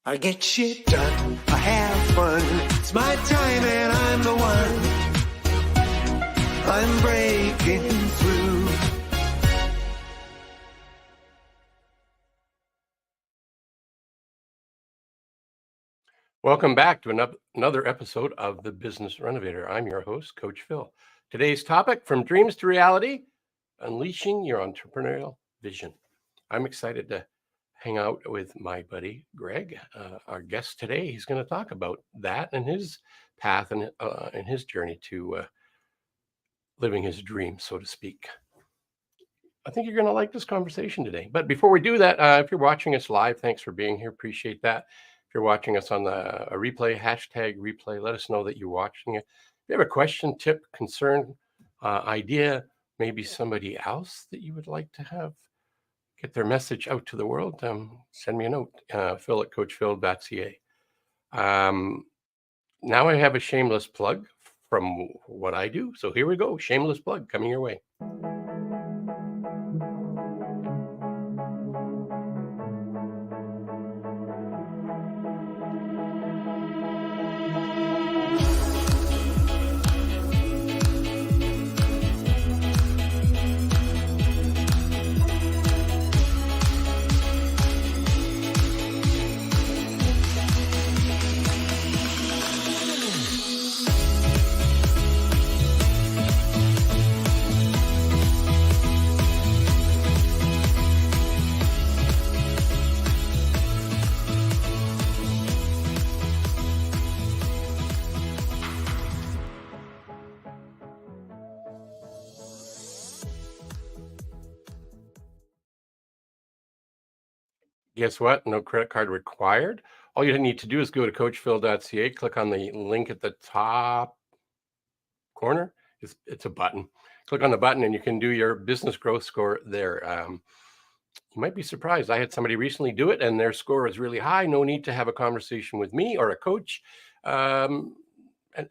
I get shit done, I have fun, it's my time and I'm the one. I'm breaking through. Welcome back to another episode of The Business Renovator. I'm your host, Coach Phil. Today's topic, from dreams to reality, unleashing your entrepreneurial vision. I'm excited to hang out with my buddy, Greg. Our guest today, he's going to talk about that and his path and his journey to living his dream, so to speak. I think you're going to like this conversation today. But before we do that, if you're watching us live, thanks for being here. Appreciate that. If you're watching us on a replay, hashtag replay, let us know that you're watching it. If you have a question, tip, concern, idea, maybe somebody else that you would like to have get their message out to the world, send me a note, phil at coachphil.ca. Now I have a shameless plug from what I do. So here we go. Shameless plug coming your way. Guess what? No credit card required. All you need to do is go to coachphil.ca, click on the link at the top corner. It's a button. Click on the button and you can do your business growth score there. You might be surprised. I had somebody recently do it and their score was really high. No need to have a conversation with me or a coach, and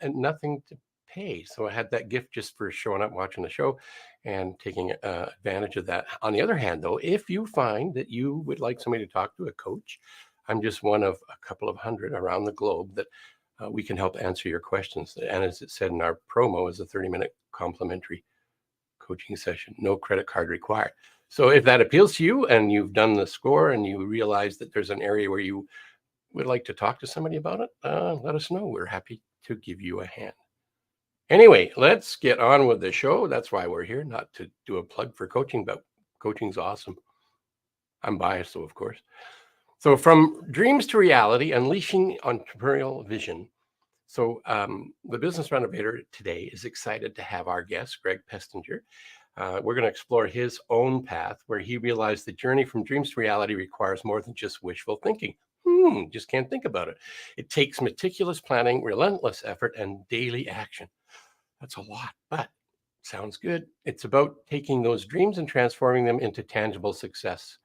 nothing to pay. So I had that gift just for showing up, watching the show, and taking advantage of that. On the other hand, though, if you find that you would like somebody to talk to, a coach, I'm just one of a couple of hundred around the globe that we can help answer your questions. And as it said in our promo, is a 30-minute complimentary coaching session, no credit card required. So if that appeals to you and you've done the score and you realize that there's an area where you would like to talk to somebody about it, let us know. We're happy to give you a hand. Anyway, let's get on with the show. That's why we're here, not to do a plug for coaching, but coaching's awesome. I'm biased, though, of course. So from dreams to reality, unleashing entrepreneurial vision. So the Business Renovator today is excited to have our guest, Greg Pestinger. We're going to explore his own path where he realized the journey from dreams to reality requires more than just wishful thinking. Just can't think about it. It takes meticulous planning, relentless effort, and daily action. That's a lot, but sounds good. It's about taking those dreams and transforming them into tangible success.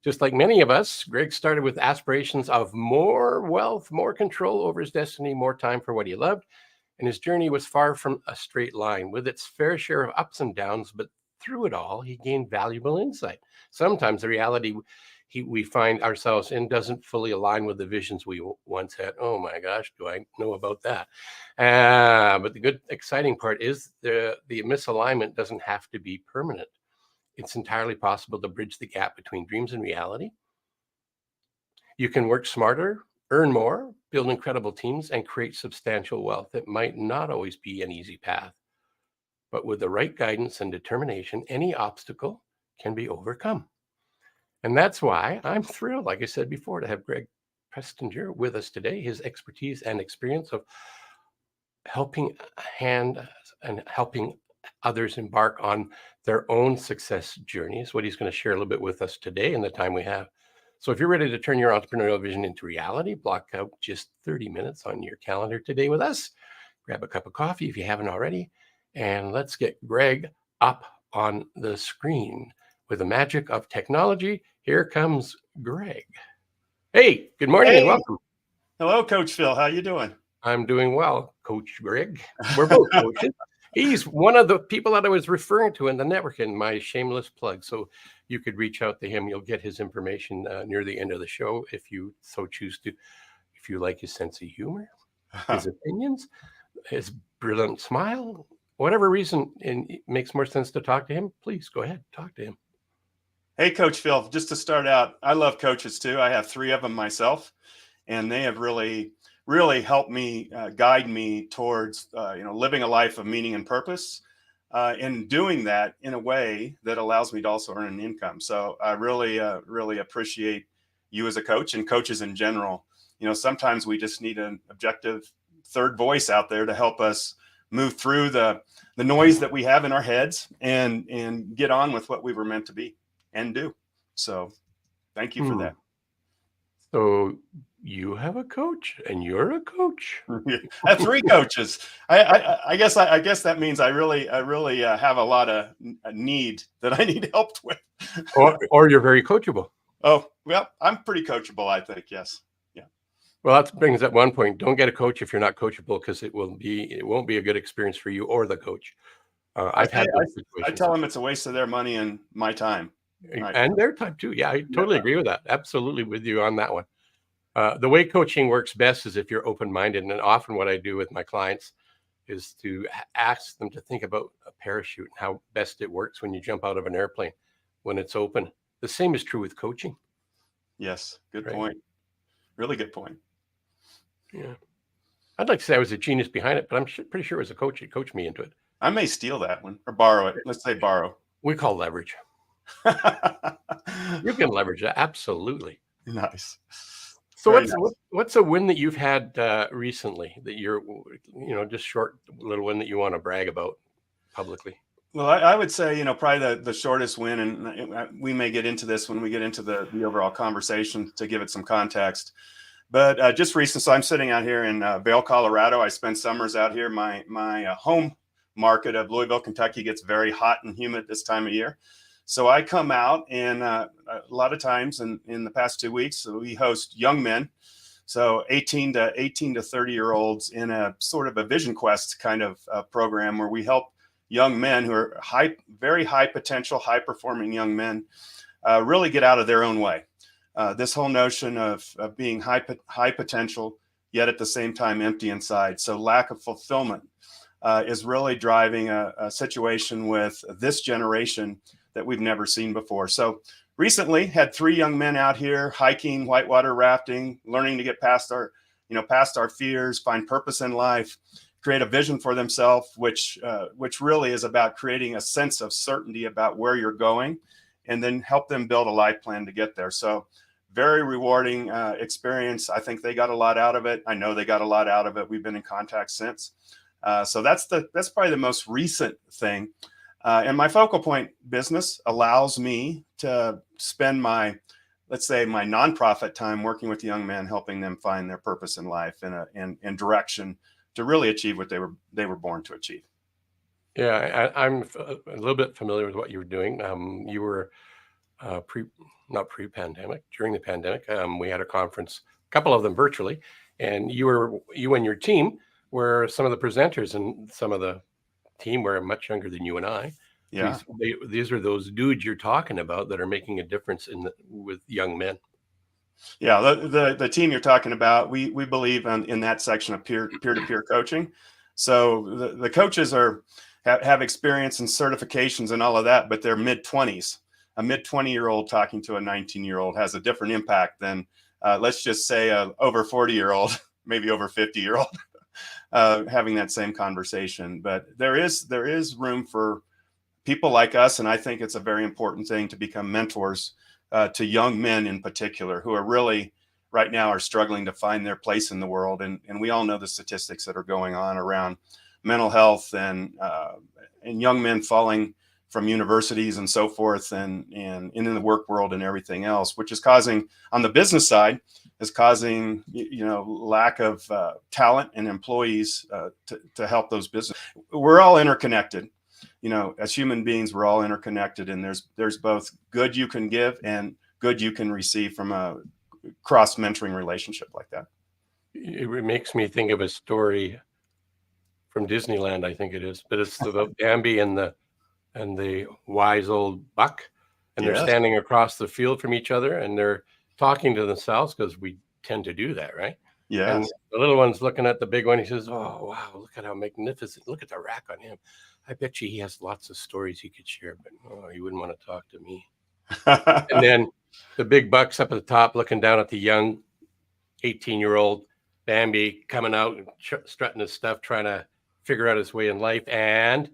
Just like many of us, Greg started with aspirations of more wealth, more control over his destiny, more time for what he loved. And his journey was far from a straight line, with its fair share of ups and downs. But through it all, he gained valuable insight. Sometimes the reality we find ourselves in doesn't fully align with the visions we once had. Oh my gosh, do I know about that? But the good, exciting part is the misalignment doesn't have to be permanent. It's entirely possible to bridge the gap between dreams and reality. You can work smarter, earn more, build incredible teams, and create substantial wealth. It might not always be an easy path, but with the right guidance and determination, any obstacle can be overcome. And that's why I'm thrilled, like I said before, to have Greg Pestinger with us today. His expertise and experience of helping others embark on their own success journey is what he's going to share a little bit with us today in the time we have. So if you're ready to turn your entrepreneurial vision into reality, block out just 30 minutes on your calendar today with us. Grab a cup of coffee if you haven't already, and let's get Greg up on the screen. With the magic of technology, here comes Greg. Hey, good morning and welcome. Hello, Coach Phil. How you doing? I'm doing well, Coach Greg. We're both coaches. He's one of the people that I was referring to in the network in my shameless plug. So you could reach out to him. You'll get his information near the end of the show if you so choose to. If you like his sense of humor, his opinions, his brilliant smile, whatever reason and it makes more sense to talk to him, please go ahead, talk to him. Hey, Coach Phil, just to start out, I love coaches too. I have 3 of them myself, and they have really, really helped me guide me towards, living a life of meaning and purpose, and doing that in a way that allows me to also earn an income. So I really, really appreciate you as a coach and coaches in general. Sometimes we just need an objective third voice out there to help us move through the noise that we have in our heads and get on with what we were meant to be and do. So thank you for that. So you have a coach and you're a coach. I have 3 coaches. I guess that means I really have a lot of need that I need help with. or you're very coachable. Oh, well, I'm pretty coachable, I think. Yes. Yeah. Well, that brings up one point. Don't get a coach if you're not coachable, because it won't be a good experience for you or the coach. I've had those situations. I tell them it's a waste of their money and my time. And their time too. Yeah, I totally agree with that. Absolutely with you on that one. The way coaching works best is if you're open-minded. And often what I do with my clients is to ask them to think about a parachute and how best it works when you jump out of an airplane, when it's open. The same is true with coaching. Yes. Good point. Really good point. Yeah. I'd like to say I was a genius behind it, but I'm pretty sure it was a coach that coached me into it. I may steal that one or borrow it. Let's say borrow. We call leverage. You can leverage that. Absolutely. Nice. So what's a win that you've had recently that you're, just short little win that you want to brag about publicly? Well, I would say, probably the shortest win, and we may get into this when we get into the overall conversation to give it some context. But just recent, so I'm sitting out here in Vail, Colorado. I spend summers out here. My home market of Louisville, Kentucky gets very hot and humid this time of year. So I come out, and a lot of times in the past 2 weeks, so we host young men, so 18 to 30-year-olds in a sort of a Vision Quest kind of program where we help young men who are very high potential, high performing young men really get out of their own way. This whole notion of being high potential, yet at the same time empty inside. So lack of fulfillment is really driving a situation with this generation that we've never seen before. So recently had 3 young men out here hiking, whitewater rafting, learning to get past our fears, find purpose in life, create a vision for themselves, which really is about creating a sense of certainty about where you're going, and then help them build a life plan to get there. So very rewarding experience. I think they got a lot out of it. I know they got a lot out of it. We've been in contact since. So that's probably the most recent thing. And my focal point business allows me to spend my nonprofit time working with young men, helping them find their purpose in life and direction to really achieve what they were born to achieve. Yeah, I'm a little bit familiar with what you were doing. You were not pre-pandemic, during the pandemic. We had a conference, a couple of them virtually, and you and your team were some of the presenters, and some of the team were much younger than you and I. Yeah, these are those dudes you're talking about that are making a difference with young men. Yeah, the team you're talking about, we believe in that section of peer-to-peer coaching. So the coaches have experience and certifications and all of that, but they're mid-20s. A mid-20-year-old talking to a 19-year-old has a different impact than let's just say a over 40-year-old, maybe over 50-year-old having that same conversation. But there is room for people like us, and I think it's a very important thing to become mentors to young men in particular, who are really right now are struggling to find their place in the world. And we all know the statistics that are going on around mental health and young men falling from universities and so forth, and in the work world and everything else, which is causing, on the business side, is causing lack of talent and employees to help those business. We're all interconnected. As human beings, we're all interconnected, and there's both good you can give and good you can receive from a cross mentoring relationship like that. It makes me think of a story from Disneyland, I think it is, but it's about Bambi and the wise old buck. and they're Yes. standing across the field from each other, and they're talking to themselves, because we tend to do that, right? And Yes. the little one's looking at the big one. He says, "Oh, wow, look at how magnificent. Look at the rack on him. I bet you he has lots of stories he could share, but oh, he wouldn't want to talk to me." And then the big buck's up at the top looking down at the young 18-year-old Bambi coming out and strutting his stuff, trying to figure out his way in life. And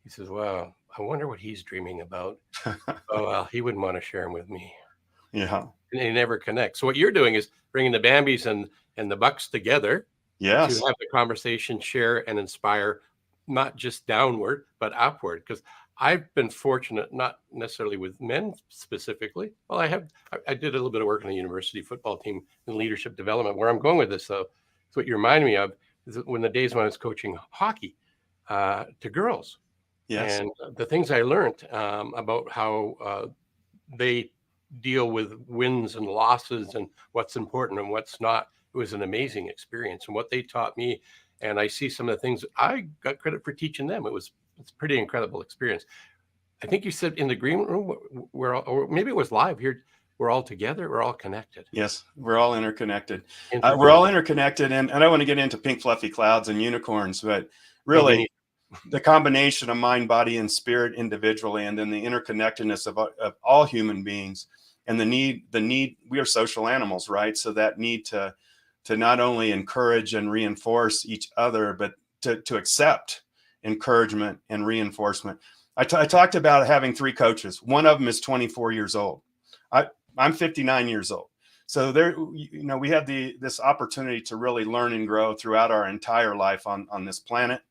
he says, "Well, I wonder what he's dreaming about. Oh, well, he wouldn't want to share him with me." Yeah. And they never connect. So what you're doing is bringing the Bambis and the bucks together to Yes. have the conversation, share, and inspire, not just downward, but upward. Because I've been fortunate, not necessarily with men specifically. Well, I did a little bit of work on the university football team in leadership development. Where I'm going with this, though, is what you remind me of, is when the days when I was coaching hockey to girls. Yes. And the things I learned about how they deal with wins and losses and what's important and what's not. It was an amazing experience, and what they taught me. And I see some of the things I got credit for teaching them. It's a pretty incredible experience. I think you said in the green room, or maybe it was live here, we're all together, we're all connected. Yes, we're all interconnected. We're all interconnected, and I don't want to get into pink fluffy clouds and unicorns, but really the combination of mind, body, and spirit individually, and then the interconnectedness of all human beings, and the need. We are social animals, right? So that need to not only encourage and reinforce each other, but to accept encouragement and reinforcement. I talked about having 3 coaches. One of them is 24 years old. I'm 59 years old. So there, we have this opportunity to really learn and grow throughout our entire life on this planet.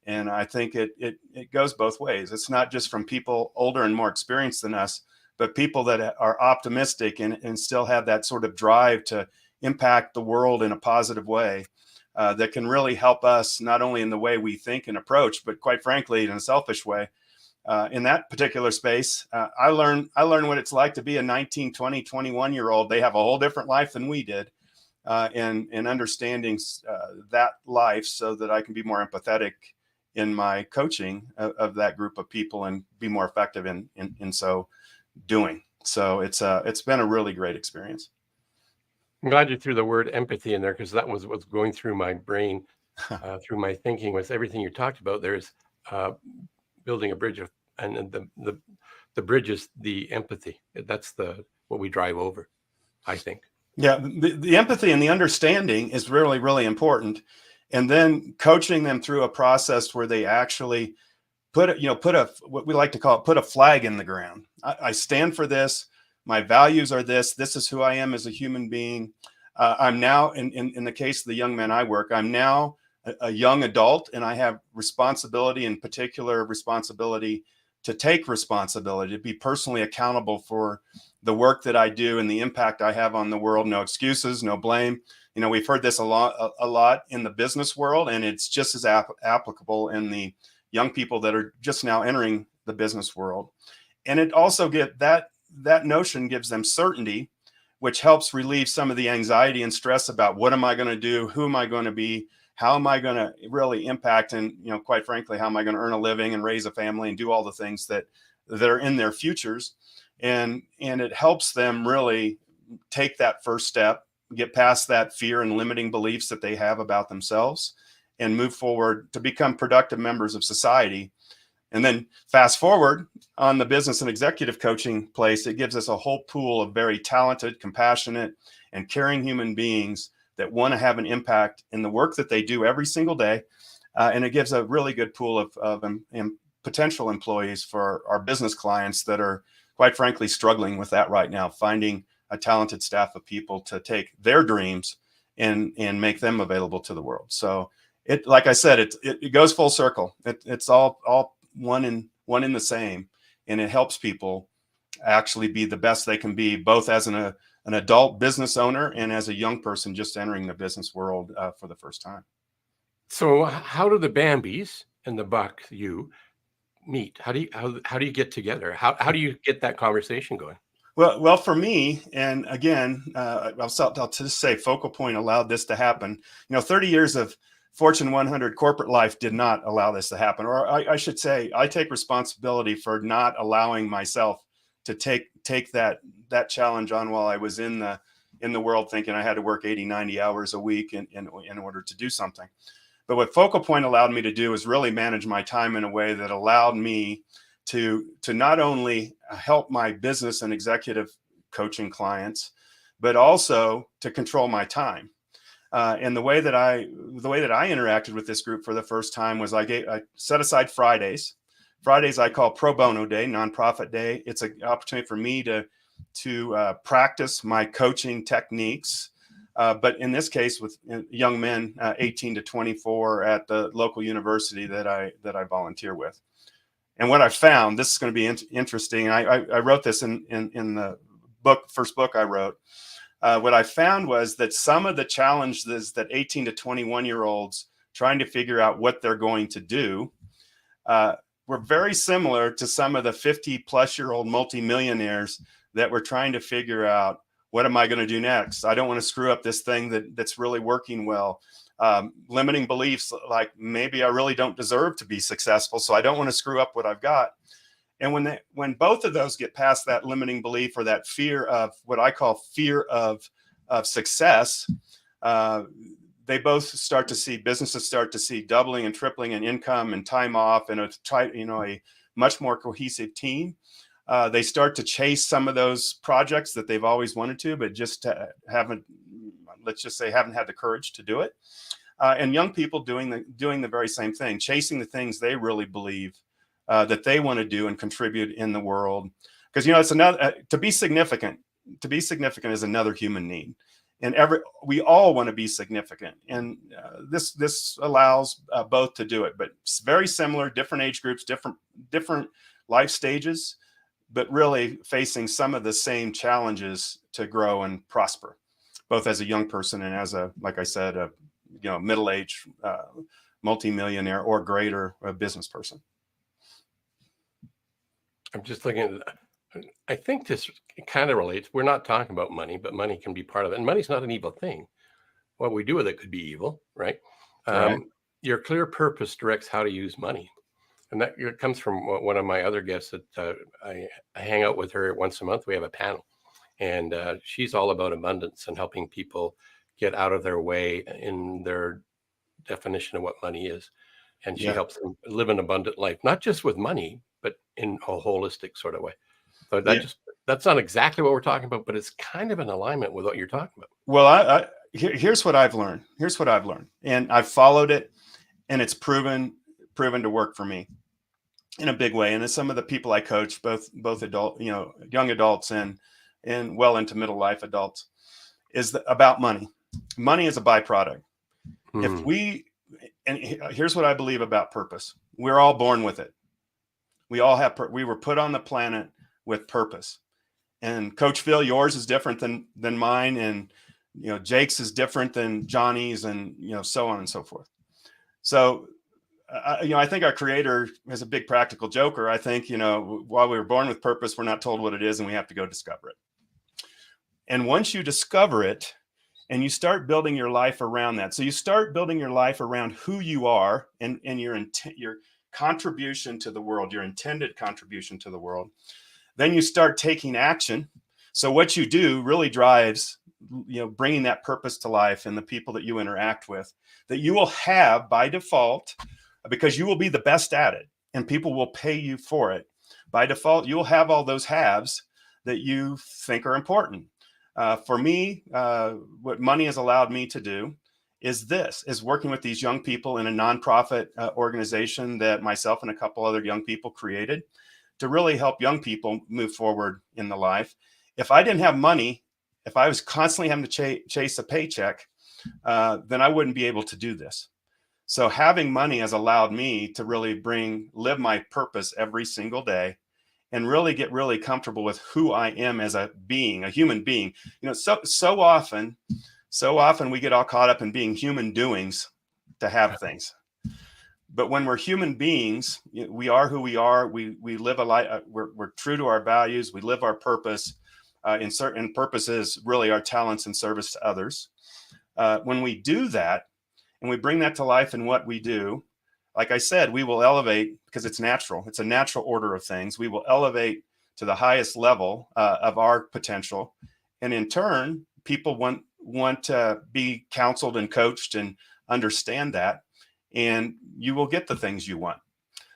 And I think it goes both ways. It's not just from people older and more experienced than us, but people that are optimistic and still have that sort of drive to impact the world in a positive way, that can really help us not only in the way we think and approach, but quite frankly, in a selfish way. In that particular space, I learned what it's like to be a 19, 20, 21-year-old. They have a whole different life than we did, and understanding that life so that I can be more empathetic in my coaching of that group of people and be more effective in so doing. So it's been a really great experience. I'm glad you threw the word empathy in there, because that was what's going through my brain, through my thinking, with everything you talked about. There's building a bridge and the bridge is the empathy. That's what we drive over, I think. Yeah, the empathy and the understanding is really, really important. And then coaching them through a process where they actually put what we like to call put a flag in the ground. I stand for this. My values are this. This is who I am as a human being. I'm now, in the case of the young men I work, I'm now a young adult, and I have responsibility, in particular responsibility to take responsibility, to be personally accountable for the work that I do and the impact I have on the world. No excuses, no blame. We've heard this a lot in the business world, and it's just as applicable in the young people that are just now entering the business world. And it also that notion gives them certainty, which helps relieve some of the anxiety and stress about what am I going to do? Who am I going to be? How am I going to really impact? And, quite frankly, how am I going to earn a living and raise a family and do all the things that are in their futures? And it helps them really take that first step, get past that fear and limiting beliefs that they have about themselves, and move forward to become productive members of society. And then fast forward on the business and executive coaching place, it gives us a whole pool of very talented, compassionate, and caring human beings that want to have an impact in the work that they do every single day. And it gives a really good pool of potential employees for our business clients that are, quite frankly, struggling with that right now, finding a talented staff of people to take their dreams and make them available to the world. So like I said, it goes full circle. It's all one in the same, and it helps people actually be the best they can be, both as an adult business owner and as a young person just entering the business world for the first time. So how do the Bambis and the Buck meet? How do you get together? How do you get that conversation going? Well, for me, and again, I'll just say Focal Point allowed this to happen. 30 years of Fortune 100 corporate life did not allow this to happen. Or I should say, I take responsibility for not allowing myself to take that challenge on while I was in the world, thinking I had to work 80, 90 hours a week in order to do something. But what Focal Point allowed me to do is really manage my time in a way that allowed me to not only help my business and executive coaching clients, but also to control my time. And the way that I interacted with this group for the first time was I set aside Fridays. Fridays I call pro bono day, nonprofit day. It's an opportunity for me to practice my coaching techniques. But in this case, with young men, 18 to 24, at the local university that I volunteer with. And what I found, this is going to be interesting. I wrote this in the first book I wrote. What I found was that some of the challenges that 18 to 21-year-olds trying to figure out what they're going to do were very similar to some of the 50-plus-year-old multimillionaires that were trying to figure out, what am I going to do next? I don't want to screw up this thing that's really working well. Limiting beliefs like, maybe I really don't deserve to be successful, so I don't want to screw up what I've got. And when both of those get past that limiting belief, or that fear of, what I call fear of success, they both start to see, businesses start to see doubling and tripling in income and time off, and a much more cohesive team. They start to chase some of those projects that they've always wanted to, but just haven't had the courage to do it. And young people doing the very same thing, chasing the things they really believe that they want to do and contribute in the world. Because, it's another, to be significant is another human need. And we all want to be significant. And this allows both to do it, but it's very similar, different age groups, different life stages, but really facing some of the same challenges to grow and prosper, both as a young person and as like I said, a middle-aged multimillionaire or greater business person. I'm just looking at, I think this kind of relates. We're not talking about money, but money can be part of it. And money's not an evil thing. What we do with it could be evil, right? Right. Your clear purpose directs how to use money. And that comes from one of my other guests that I hang out with her once a month. We have a panel, and she's all about abundance and helping people get out of their way in their definition of what money is. And she helps them live an abundant life, not just with money, but in a holistic sort of way. So that's not exactly what we're talking about, but it's kind of in alignment with what you're talking about. Well, here's what I've learned. And I've followed it, and it's proven to work for me in a big way. And as some of the people I coach, both adult, young adults and well into middle life adults, is about money. Money is a byproduct. Here's what I believe about purpose. We're all born with it. We were put on the planet with purpose. And Coach Phil, yours is different than mine. And, Jake's is different than Johnny's, and, so on and so forth. So, I think our creator is a big practical joker. I think, while we were born with purpose, we're not told what it is, and we have to go discover it. And once you discover it, and you start building your life around that. So you start building your life around who you are and your contribution to the world, your intended contribution to the world. Then you start taking action. So what you do really drives, bringing that purpose to life in the people that you interact with, that you will have by default, because you will be the best at it and people will pay you for it. By default, you'll have all those haves that you think are important. For me, what money has allowed me to do is working with these young people in a nonprofit organization that myself and a couple other young people created to really help young people move forward in the life. If I didn't have money, if I was constantly having to chase a paycheck, then I wouldn't be able to do this. So having money has allowed me to really live my purpose every single day, and really get really comfortable with who I am as a being, a human being. So often we get all caught up in being human doings to have things. But when we're human beings, we are who we are. We live a life. We're true to our values. We live our purpose. In certain purposes, really our talents and service to others. When we do that, and we bring that to life in what we do, like I said, we will elevate, because it's natural. It's a natural order of things. We will elevate to the highest level of our potential. And in turn, people want to be counseled and coached and understand that, and you will get the things you want.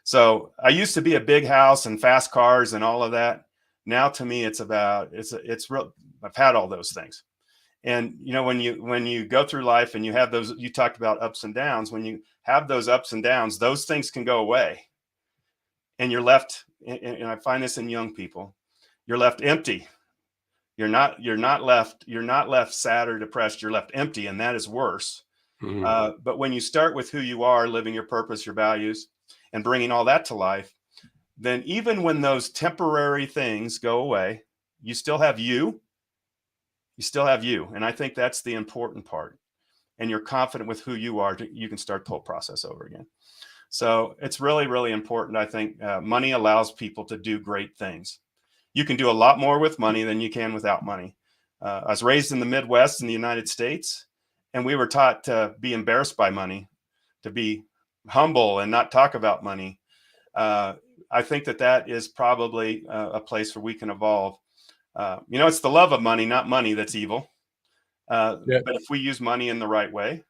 So I used to be a big house and fast cars and all of that. Now to me, it's real. I've had all those things. And you know, when you go through life and you have those, you talked about ups and downs. When you have those ups and downs, those things can go away, and you're left. And I find this in young people, you're left empty. You're not left sad or depressed. You're left empty, and that is worse. Mm-hmm. But when you start with who you are, living your purpose, your values, and bringing all that to life, then even when those temporary things go away, you still have you. You still have you. And I think that's the important part. And you're confident with who you are, you can start the whole process over again. So it's really, really important. I think money allows people to do great things. You can do a lot more with money than you can without money. I was raised in the Midwest in the United States, and we were taught to be embarrassed by money, to be humble and not talk about money. I think that is probably a place where we can evolve. You know, it's the love of money, not money, that's evil. But if we use money in the right way,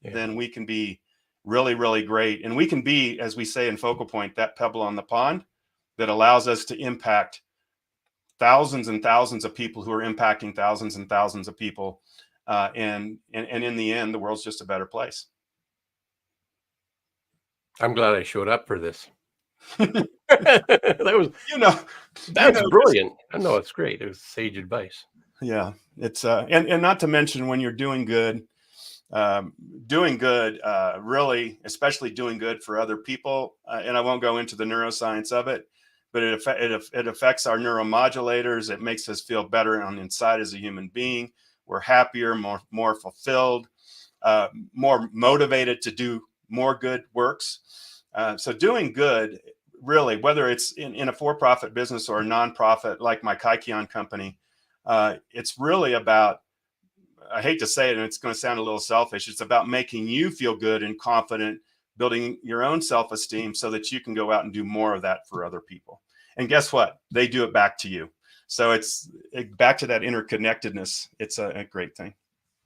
then we can be really, really great. And we can be, as we say in Focal Point, that pebble on the pond that allows us to impact thousands and thousands of people who are impacting thousands and thousands of people. And in the end, the world's just a better place. I'm glad I showed up for this. That was, that's brilliant. I know, it's great. It was sage advice. Yeah, it's and not to mention when you're doing good, really, especially doing good for other people. And I won't go into the neuroscience of it, but it affects our neuromodulators. It makes us feel better on the inside as a human being. We're happier, more fulfilled, more motivated to do more good works. So doing good, really, whether it's in a for-profit business or a nonprofit like my Kaikion company, it's really about, I hate to say it, and it's going to sound a little selfish, it's about making you feel good and confident, building your own self-esteem so that you can go out and do more of that for other people. And guess what? They do it back to you. So it's back to that interconnectedness. It's a great thing.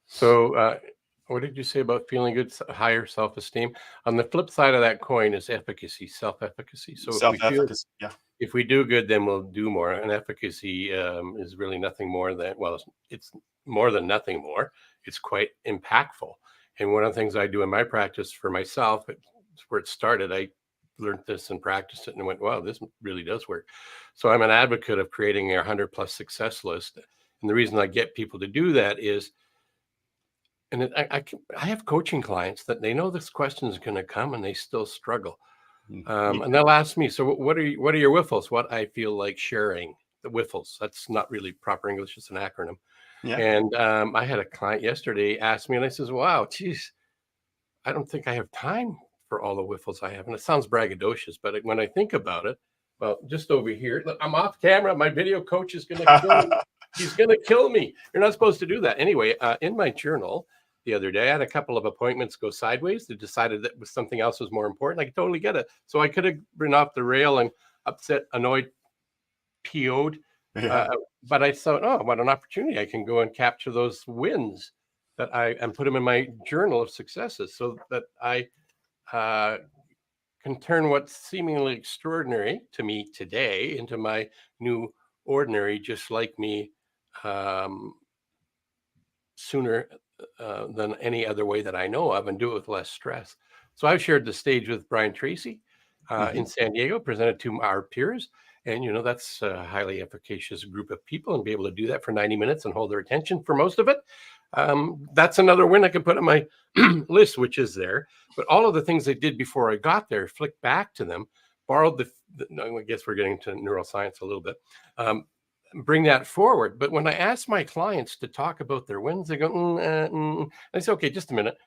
So what did you say about feeling good, higher self-esteem? On the flip side of that coin is efficacy, self-efficacy. So self-efficacy, if we do good, then we'll do more. And efficacy is really nothing more than, well, it's more than nothing more. It's quite impactful. And one of the things I do in my practice for myself, it's where it started. I learned this and practiced it and went, wow, this really does work. So I'm an advocate of creating a 100+ success list. And the reason I get people to do that is, and I have coaching clients that they know this question is going to come and they still struggle. And they'll ask me, so what are your WIFLs? What I feel like sharing, the WIFLs. That's not really proper English. It's an acronym. Yeah. And I had a client yesterday ask me, and I says, wow, geez, I don't think I have time for all the WIFLs I have. And it sounds braggadocious, but when I think about it, well, just over here, look, I'm off camera. My video coach is going to kill me. He's going to kill me. You're not supposed to do that. Anyway, in my journal the other day, I had a couple of appointments go sideways. They decided that something else was more important. I could totally get it. So I could have been off the rail and upset, annoyed, PO'd. But I thought, oh, what an opportunity. I can go and capture those wins that and put them in my journal of successes so that I can turn what's seemingly extraordinary to me today into my new ordinary, just like me, sooner than any other way that I know of, and do it with less stress. So I've shared the stage with Brian Tracy in San Diego, presented to our peers. And, you know, that's a highly efficacious group of people, and be able to do that for 90 minutes and hold their attention for most of it. That's another win I can put on my list, which is there. But all of the things they did before I got there, flicked back to them, borrowed I guess we're getting to neuroscience a little bit, bring that forward. But when I ask my clients to talk about their wins, they go, I say, okay, just a minute.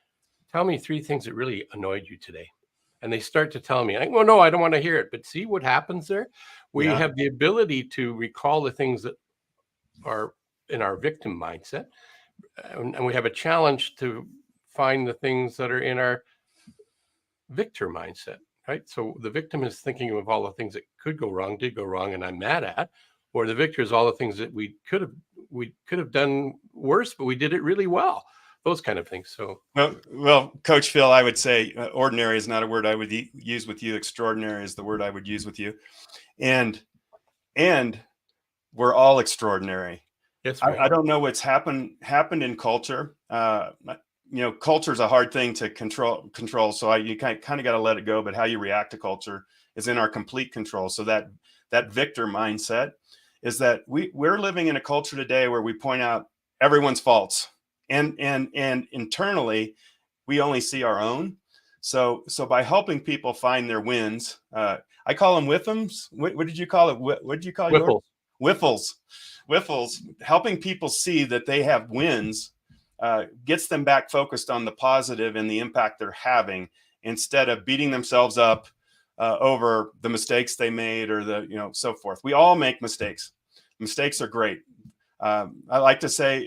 Tell me 3 things that really annoyed you today. And they start to tell me, well, no, I don't want to hear it. But see what happens there? We have the ability to recall the things that are in our victim mindset. And we have a challenge to find the things that are in our victor mindset, right? So the victim is thinking of all the things that could go wrong, did go wrong, and I'm mad at. or the victor is all the things that we could have done worse, but we did it really well. Those kind of things. So, well, Coach Phil, I would say ordinary is not a word I would use with you. Extraordinary is the word I would use with you. And we're all extraordinary. yes, I don't know what's happened in culture. Culture is a hard thing to control. So you kind of got to let it go. But how you react to culture is in our complete control. So that victor mindset is that we're living in a culture today where we point out everyone's faults, and internally we only see our own. So by helping people find their wins, I call them whiffums. What did you call it? What did you call yours? Whiffles. Helping people see that they have wins gets them back focused on the positive and the impact they're having, instead of beating themselves up over the mistakes they made or so forth. We all make mistakes. Mistakes are great. I like to say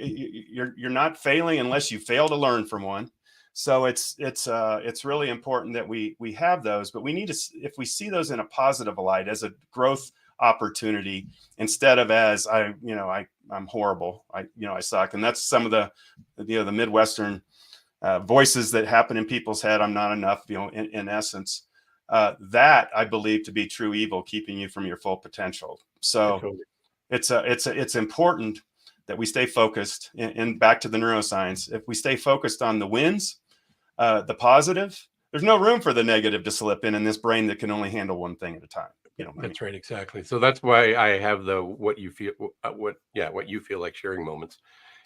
you're not failing unless you fail to learn from one. So it's really important that we have those, but we need to, if we see those in a positive light, as a growth opportunity, instead of as I'm horrible, I suck. And that's some of the Midwestern voices that happen in people's head. I'm not enough, in essence, that I believe to be true evil, keeping you from your full potential. So it's important that we stay focused, and back to the neuroscience. If we stay focused on the wins, the positive, there's no room for the negative to slip in this brain that can only handle one thing at a time. That's right, exactly. So that's why I have the what you feel like sharing moments.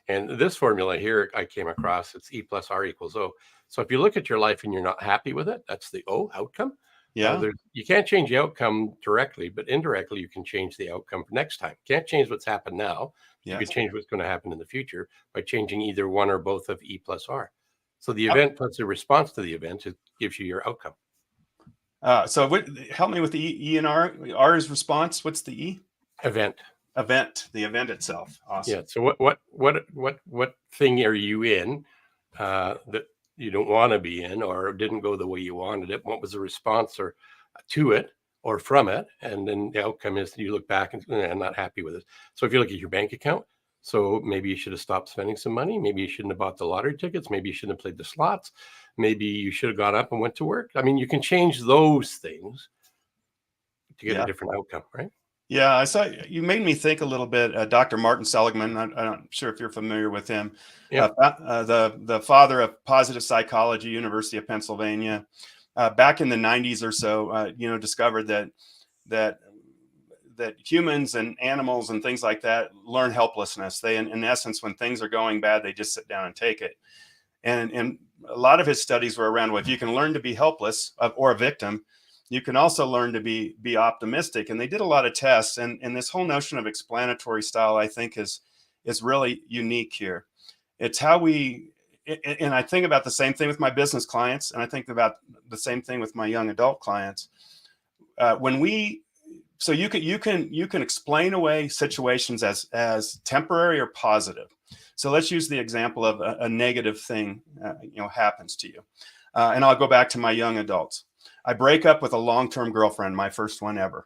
And this formula here I came across, it's E plus R equals O. So if you look at your life and you're not happy with it, that's the O, outcome. Yeah. You can't change the outcome directly, but indirectly you can change the outcome for next time. Can't change what's happened now. Yes. You can change what's going to happen in the future by changing either one or both of E plus R. So the event plus the response to the event, it gives you your outcome. So help me with the E and R. R is response. What's the E? Event. The event itself. Awesome. Yeah. So what thing are you in that you don't want to be in, or didn't go the way you wanted it? What was the response or to it or from it? And then the outcome is you look back and I'm not happy with it. So if you look at your bank account, so maybe you should have stopped spending some money. Maybe you shouldn't have bought the lottery tickets. Maybe you shouldn't have played the slots. Maybe you should have got up and went to work. I mean, you can change those things to get a different outcome, right? Yeah, I saw you made me think a little bit. Dr. Martin Seligman, I'm not sure if you're familiar with him. Yeah. The father of positive psychology, University of Pennsylvania, back in the 90s or so, discovered that humans and animals and things like that learn helplessness. They, in essence, when things are going bad, they just sit down and take it. And a lot of his studies were around, well, if you can learn to be helpless or a victim, you can also learn to be optimistic. And they did a lot of tests. And this whole notion of explanatory style, I think, is really unique here. It's how and I think about the same thing with my business clients. And I think about the same thing with my young adult clients. So you can explain away situations as temporary or positive. So let's use the example of a negative thing, happens to you. And I'll go back to my young adults. I break up with a long-term girlfriend, my first one ever.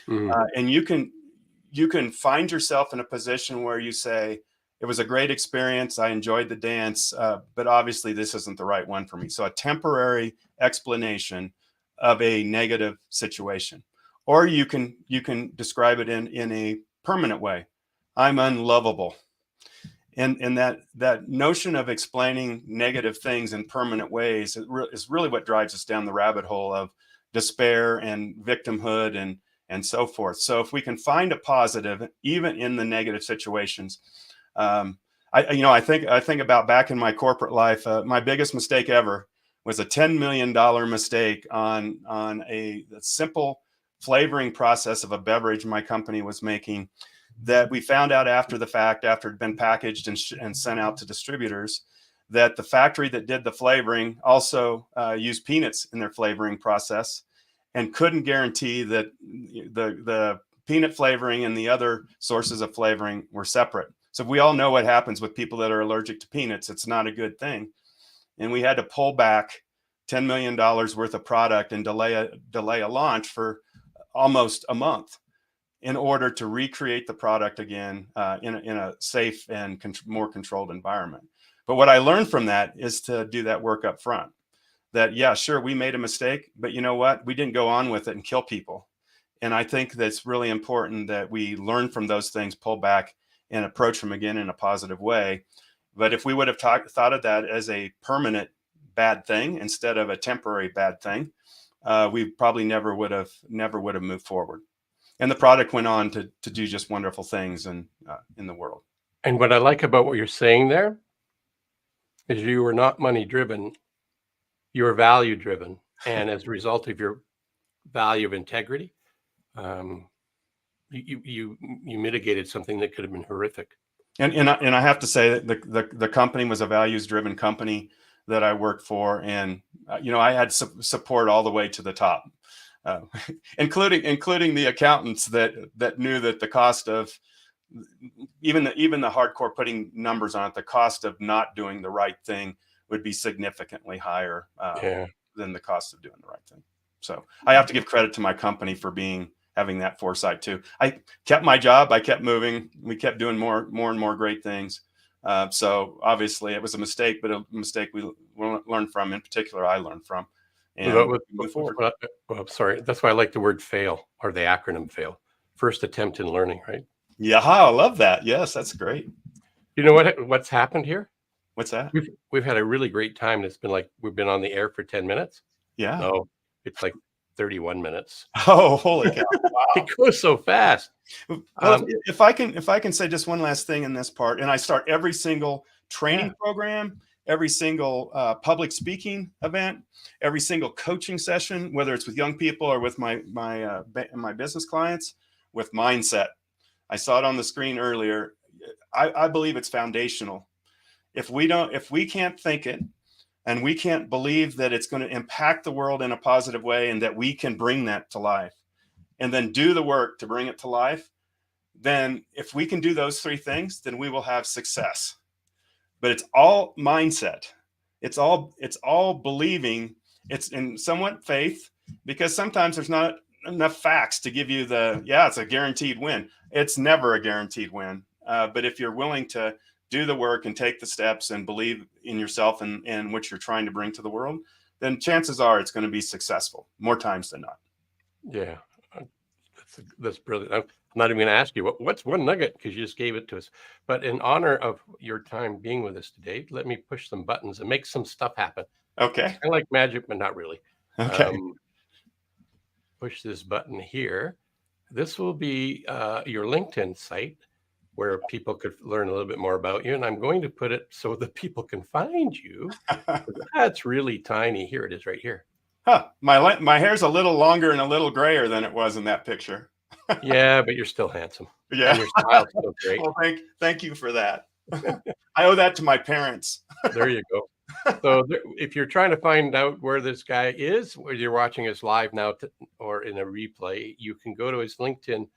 Mm-hmm. And you can find yourself in a position where you say, it was a great experience. I enjoyed the dance, but obviously this isn't the right one for me. So a temporary explanation of a negative situation. Or you can describe it in a permanent way. I'm unlovable. And that notion of explaining negative things in permanent ways is really what drives us down the rabbit hole of despair and victimhood and so forth. So if we can find a positive, even in the negative situations, I think about back in my corporate life, my biggest mistake ever was a $10 million mistake on a simple flavoring process of a beverage my company was making, that we found out after the fact, after it had been packaged and sent out to distributors, that the factory that did the flavoring also used peanuts in their flavoring process and couldn't guarantee that the peanut flavoring and the other sources of flavoring were separate. So we all know what happens with people that are allergic to peanuts. It's not a good thing. And we had to pull back $10 million worth of product and delay a launch for almost a month. in order to recreate the product again in a safe and more controlled environment. But what I learned from that is to do that work up front. That, yeah, sure, we made a mistake, but you know what? We didn't go on with it and kill people. And I think that's really important that we learn from those things, pull back, and approach them again in a positive way. But if we would have thought of that as a permanent bad thing instead of a temporary bad thing, we probably never would have moved forward. And the product went on to do just wonderful things in the world. And what I like about what you're saying there is you were not money driven, you were value driven. And as a result of your value of integrity, you mitigated something that could have been horrific. And I have to say that the company was a values driven company that I worked for, and I had support all the way to the top, including the accountants that knew that the cost of even the hardcore putting numbers on it, the cost of not doing the right thing would be significantly higher than the cost of doing the right thing. So I have to give credit to my company for having that foresight too. I kept my job. I kept moving. We kept doing more and more great things. So obviously it was a mistake, but a mistake we learned from. In particular, I learned from. And move forward. Well, sorry. That's why I like the word FAIL, or the acronym FAIL. First attempt in learning, right? Yeah, I love that. Yes, that's great. You know what's happened here? What's that? We've had a really great time. It's been like we've been on the air for 10 minutes. Yeah. No, it's like 31 minutes. Oh, holy cow. Wow. It goes so fast. Well, if I can say just one last thing in this part, and I start every single training program, every single public speaking event, every single coaching session, whether it's with young people or with my business clients, with mindset. I saw it on the screen earlier. I believe it's foundational. If we can't think it, and we can't believe that it's going to impact the world in a positive way, and that we can bring that to life, and then do the work to bring it to life, then if we can do those three things, then we will have success. But it's all mindset. It's all believing. It's in somewhat faith, because sometimes there's not enough facts to give you it's a guaranteed win. It's never a guaranteed win. But if you're willing to do the work and take the steps and believe in yourself and what you're trying to bring to the world, then chances are it's going to be successful more times than not. Yeah, that's brilliant. I'm not even going to ask you what's one nugget, because you just gave it to us. But in honor of your time being with us today, let me push some buttons and make some stuff happen. Okay. Kind of like magic, but not really. Okay. Push this button here. This will be your LinkedIn site, where people could learn a little bit more about you. And I'm going to put it so that people can find you. That's really tiny. Here it is right here. Huh. My hair's a little longer and a little grayer than it was in that picture. Yeah, but you're still handsome. Yeah. And your style's still great. Well, thank you for that. I owe that to my parents. There you go. So if you're trying to find out where this guy is, whether you're watching us live now or in a replay, you can go to his LinkedIn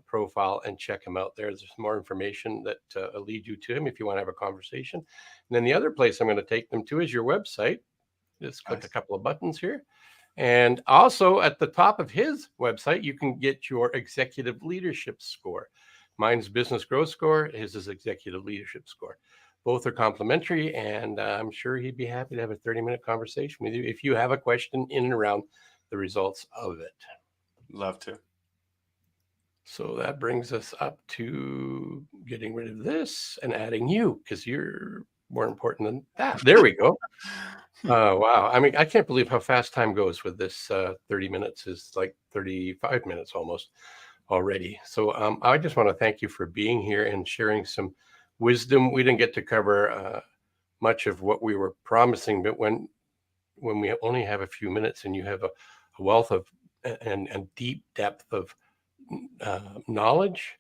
profile and check him out there. There's more information that will lead you to him if you want to have a conversation. And then the other place I'm going to take them to is your website. Just click a couple of buttons here. And also at the top of his website, you can get your executive leadership score. Mine's business growth score. His is executive leadership score. Both are complimentary, and I'm sure he'd be happy to have a 30-minute conversation with you if you have a question in and around the results of it. Love to. So that brings us up to getting rid of this and adding you, because you're more important than that. There we go. Oh, wow. I mean, I can't believe how fast time goes with this. 30 minutes is like 35 minutes almost already. So I just want to thank you for being here and sharing some wisdom. We didn't get to cover much of what we were promising, but when we only have a few minutes and you have a wealth of and deep depth of knowledge,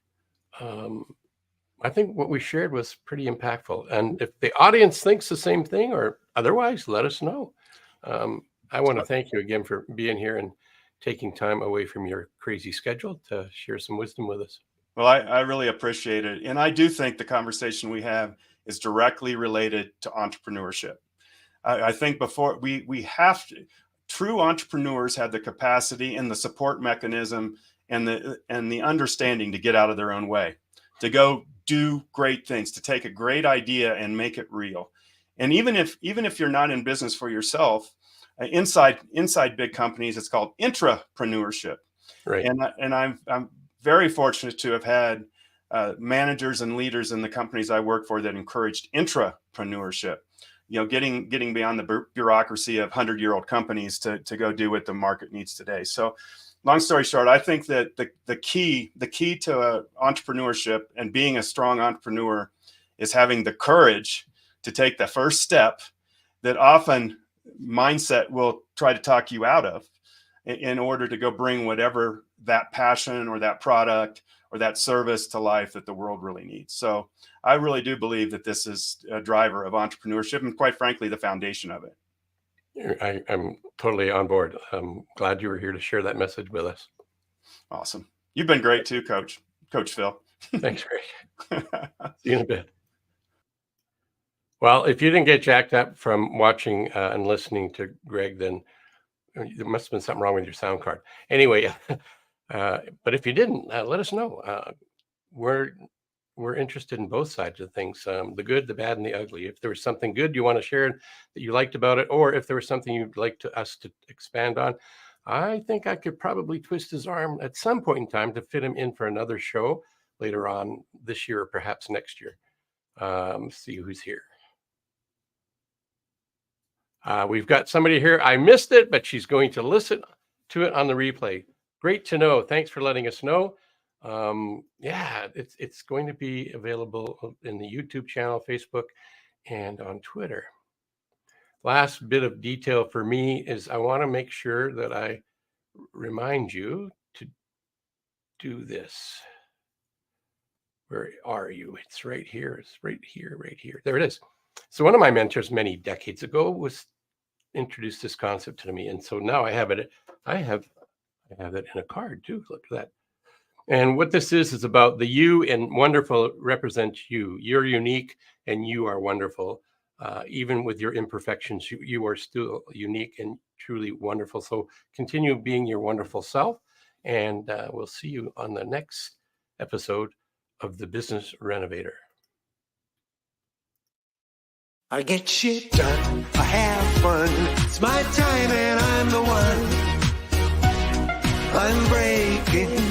I think what we shared was pretty impactful. And if the audience thinks the same thing or otherwise, let us know. I want to thank you again for being here and taking time away from your crazy schedule to share some wisdom with us. Well, I really appreciate it. And I do think the conversation we have is directly related to entrepreneurship. I think before we have to, true entrepreneurs have the capacity and the support mechanism and the understanding to get out of their own way, to go do great things, to take a great idea and make it real. And even if you're not in business for yourself, inside big companies, it's called intrapreneurship. Right. And I'm very fortunate to have had managers and leaders in the companies I work for that encouraged intrapreneurship. Getting beyond the bureaucracy of 100-year-old companies to go do what the market needs today. So, long story short, I think that the key to entrepreneurship and being a strong entrepreneur is having the courage to take the first step that often mindset will try to talk you out of, in order to go bring whatever that passion or that product or that service to life that the world really needs. So I really do believe that this is a driver of entrepreneurship, and quite frankly, the foundation of it. I'm totally on board. I'm glad you were here to share that message with us. Awesome. You've been great too, Coach Phil. Thanks, Greg. See you in a bit. Well, if you didn't get jacked up from watching and listening to Greg, then there must have been something wrong with your sound card. Anyway, but if you didn't, let us know. We're interested in both sides of things, the good, the bad, and the ugly. If there was something good you want to share that you liked about it, or if there was something you'd like us to expand on, I think I could probably twist his arm at some point in time to fit him in for another show later on this year or perhaps next year. See who's here. We've got somebody here. I missed it, but she's going to listen to it on the replay. Great to know. Thanks for letting us know. Yeah, it's going to be available in the YouTube channel, Facebook, and on Twitter. Last bit of detail for me is I want to make sure that I remind you to do this. Where are you? It's right here. It's right here, right here. There it is. So one of my mentors many decades ago was introduced this concept to me. And so now I have it. I have it in a card too. Look at that. And what this is about the you, and wonderful represents you. You're unique and you are wonderful. Even with your imperfections, you are still unique and truly wonderful. So continue being your wonderful self. And we'll see you on the next episode of The Business Renovator. I get shit done, I have fun. It's my time and I'm the one. I'm breaking